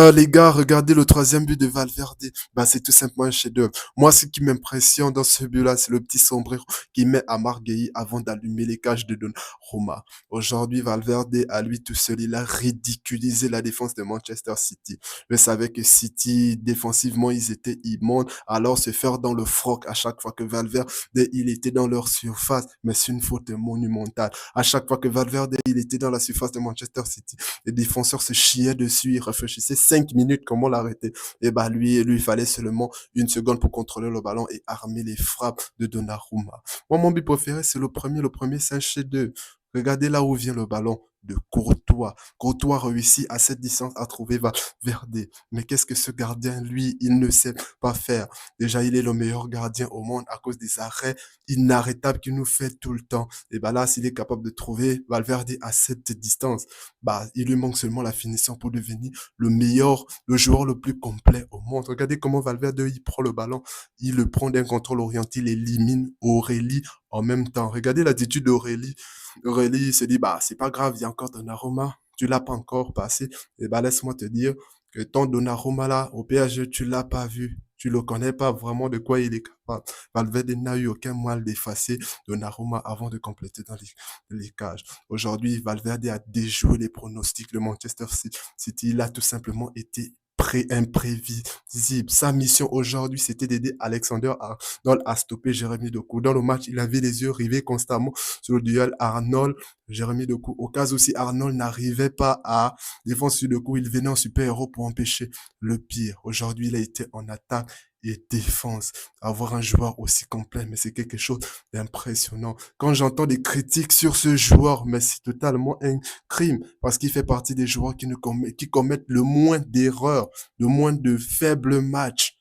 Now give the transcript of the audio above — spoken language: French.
Les gars, regardez le troisième but de Valverde. Bah, c'est tout simplement un chef-d'œuvre. Moi, ce qui m'impressionne dans ce but-là, c'est le petit sombrero qu'il met à Marguerite avant d'allumer les cages de Donnarumma. Aujourd'hui, Valverde, à lui tout seul, il a ridiculisé la défense de Manchester City. Je savais que City, défensivement, ils étaient immondes. Alors, se faire dans le froc à chaque fois que Valverde, il était dans leur surface. Mais c'est une faute monumentale. À chaque fois que Valverde, il était dans la surface de Manchester City, les défenseurs se chiaient dessus, ils réfléchissaient 5 minutes comment l'arrêter. Et bah lui, il fallait seulement une seconde pour contrôler le ballon et armer les frappes de Donnarumma. Moi, mon but préféré, c'est le premier. Le premier, c'est un chef-d'œuvre. Regardez là où vient le ballon de Courtois. Courtois réussit à cette distance à trouver Valverde. Mais qu'est-ce que ce gardien, lui, il ne sait pas faire. Déjà, il est le meilleur gardien au monde à cause des arrêts inarrêtables qu'il nous fait tout le temps. Et bah là, s'il est capable de trouver Valverde à cette distance, bah, il lui manque seulement la finition pour devenir le meilleur, le joueur le plus complet au monde. Regardez comment Valverde, il prend le ballon, il le prend d'un contrôle orienté, il élimine Aurélie en même temps. Regardez l'attitude d'Aurélie. Aurélie se dit, bah, c'est pas grave, il y a encore Donnarumma, tu l'as pas encore passé. Et bah, laisse-moi te dire que ton Donnarumma là, au PSG, tu l'as pas vu. Tu le connais pas vraiment de quoi il est capable. Valverde n'a eu aucun mal d'effacer Donnarumma avant de compléter dans les cages. Aujourd'hui, Valverde a déjoué les pronostics de Manchester City. Il a tout simplement été imprévisible. Sa mission aujourd'hui, c'était d'aider Alexander Arnold à stopper Jérémy Doku. Dans le match, il avait les yeux rivés constamment sur le duel Arnold-Jérémy Doku. Au cas où si Arnold n'arrivait pas à défendre sur Doku, il venait en super-héros pour empêcher le pire. Aujourd'hui, il a été en attaque et défense. Avoir un joueur aussi complet, mais c'est quelque chose d'impressionnant. Quand j'entends des critiques sur ce joueur, mais c'est totalement un crime parce qu'il fait partie des joueurs qui commettent le moins d'erreurs, le moins de faibles matchs.